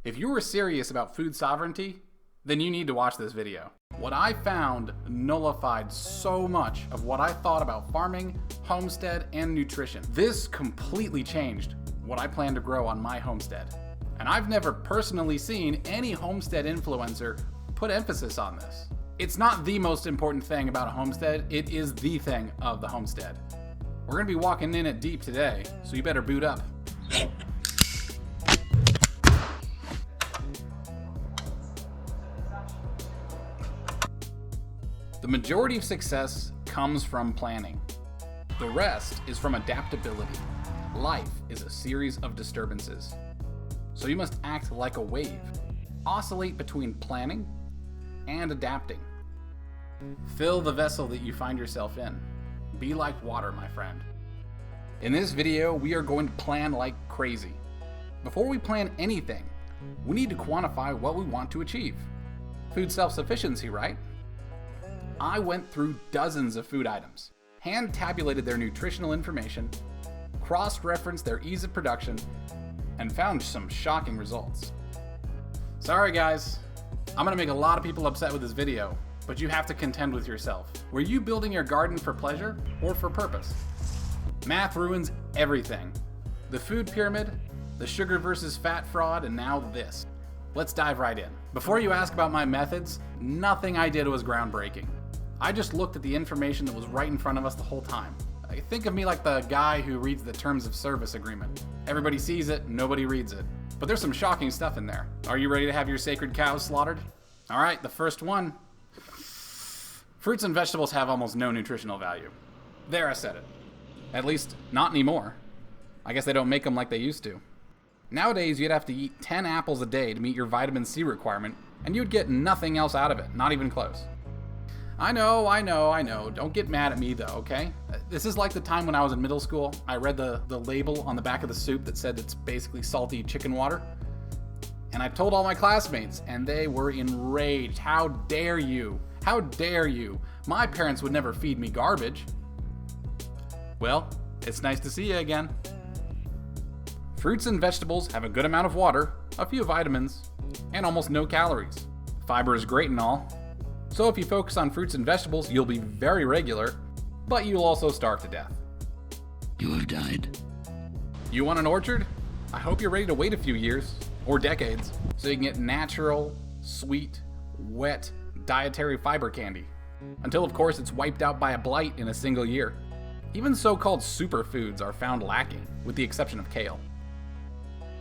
If you were serious about food sovereignty, then you need to watch this video. What I found nullified so much of what I thought about farming, homestead, and nutrition. This completely changed what I plan to grow on my homestead. And I've never personally seen any homestead influencer put emphasis on this. It's not the most important thing about a homestead, it is the thing of the homestead. We're gonna be walking in it deep today, so you better boot up. The majority of success comes from planning. The rest is from adaptability. Life is a series of disturbances. So you must act like a wave, oscillate between planning and adapting. Fill the vessel that you find yourself in. Be like water, my friend. In this video, we are going to plan like crazy. Before we plan anything, we need to quantify what we want to achieve. Food self-sufficiency, right? I went through dozens of food items, hand-tabulated their nutritional information, cross-referenced their ease of production, and found some shocking results. Sorry guys, I'm gonna make a lot of people upset with this video, but you have to contend with yourself. Were you building your garden for pleasure or for purpose? Math ruins everything. The food pyramid, the sugar versus fat fraud, and now this. Let's dive right in. Before you ask about my methods, nothing I did was groundbreaking. I just looked at the information that was right in front of us the whole time. Think of me like the guy who reads the terms of service agreement. Everybody sees it, nobody reads it. But there's some shocking stuff in there. Are you ready to have your sacred cows slaughtered? All right, the first one. Fruits and vegetables have almost no nutritional value. There, I said it. At least, not anymore. I guess they don't make them like they used to. Nowadays, you'd have to eat 10 apples a day to meet your vitamin C requirement, and you'd get nothing else out of it, not even close. I know. Don't get mad at me though, okay? This is like the time when I was in middle school. I read the label on the back of the soup that said it's basically salty chicken water. And I told all my classmates, and they were enraged. How dare you? How dare you? My parents would never feed me garbage. Well, it's nice to see you again. Fruits and vegetables have a good amount of water, a few vitamins, and almost no calories. Fiber is great and all. So if you focus on fruits and vegetables, you'll be very regular, but you'll also starve to death. You have died. You want an orchard? I hope you're ready to wait a few years, or decades, so you can get natural, sweet, wet, dietary fiber candy. Until of course it's wiped out by a blight in a single year. Even so-called superfoods are found lacking, with the exception of kale.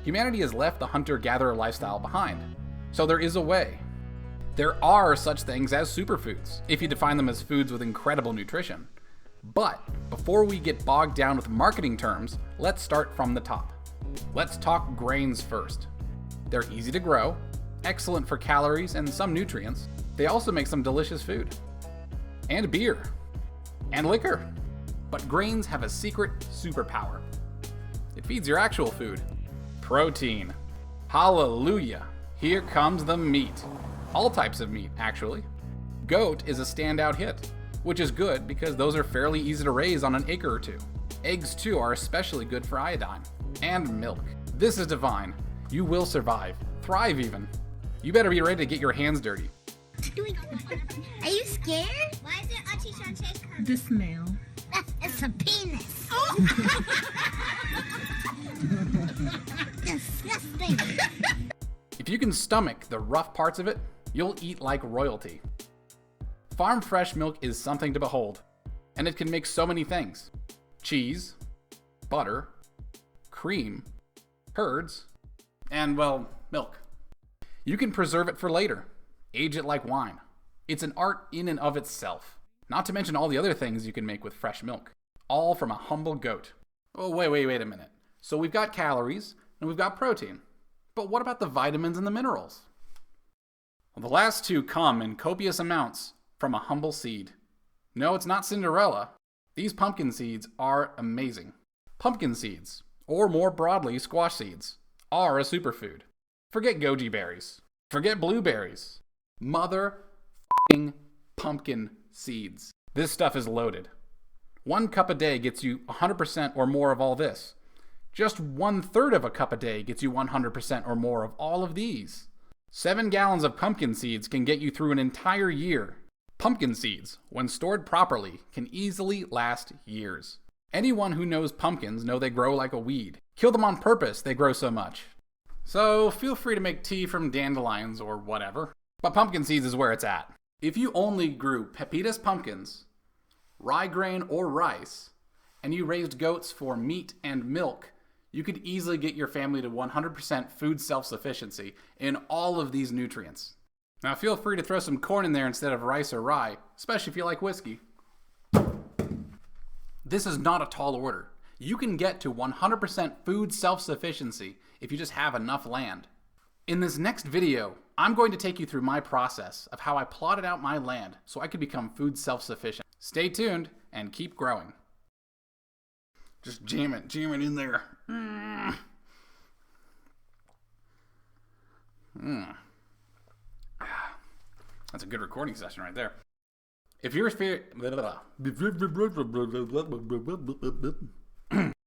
Humanity has left the hunter-gatherer lifestyle behind, so there is a way. There are such things as superfoods, if you define them as foods with incredible nutrition. But before we get bogged down with marketing terms, let's start from the top. Let's talk grains first. They're easy to grow, excellent for calories and some nutrients. They also make some delicious food. And beer. And liquor. But grains have a secret superpower. It feeds your actual food. Protein. Hallelujah. Here comes the meat. All types of meat, actually. Goat is a standout hit, which is good because those are fairly easy to raise on an acre or two. Eggs, too, are especially good for iodine. And milk. This is divine. You will survive. Thrive, even. You better be ready to get your hands dirty. Are you scared? Why is it Auntie Shantae coming? The smell. It's a penis. Oh! Disgusting. If you can stomach the rough parts of it, you'll eat like royalty. Farm fresh milk is something to behold, and it can make so many things. Cheese, butter, cream, curds, and, well, milk. You can preserve it for later, age it like wine. It's an art in and of itself, not to mention all the other things you can make with fresh milk, all from a humble goat. Oh, wait a minute. So we've got calories, and we've got protein. But what about the vitamins and the minerals? Well, the last two come in copious amounts from a humble seed. No, it's not Cinderella. These pumpkin seeds are amazing. Pumpkin seeds, or more broadly, squash seeds, are a superfood. Forget goji berries. Forget blueberries. Mother f***ing pumpkin seeds. This stuff is loaded. 1 cup a day gets you 100% or more of all this. Just 1/3 of a cup a day gets you 100% or more of all of these. 7 gallons of pumpkin seeds can get you through an entire year. Pumpkin seeds, when stored properly, can easily last years. Anyone who knows pumpkins know they grow like a weed. Kill them on purpose, they grow so much. So feel free to make tea from dandelions or whatever, but pumpkin seeds is where it's at. If you only grew Pepitas pumpkins, rye grain or rice, and you raised goats for meat and milk, you could easily get your family to 100% food self-sufficiency in all of these nutrients. Now feel free to throw some corn in there instead of rice or rye, especially if you like whiskey. This is not a tall order. You can get to 100% food self-sufficiency if you just have enough land. In this next video, I'm going to take you through my process of how I plotted out my land so I could become food self-sufficient. Stay tuned and keep growing. Just jam it in there. That's a good recording session right there. If you're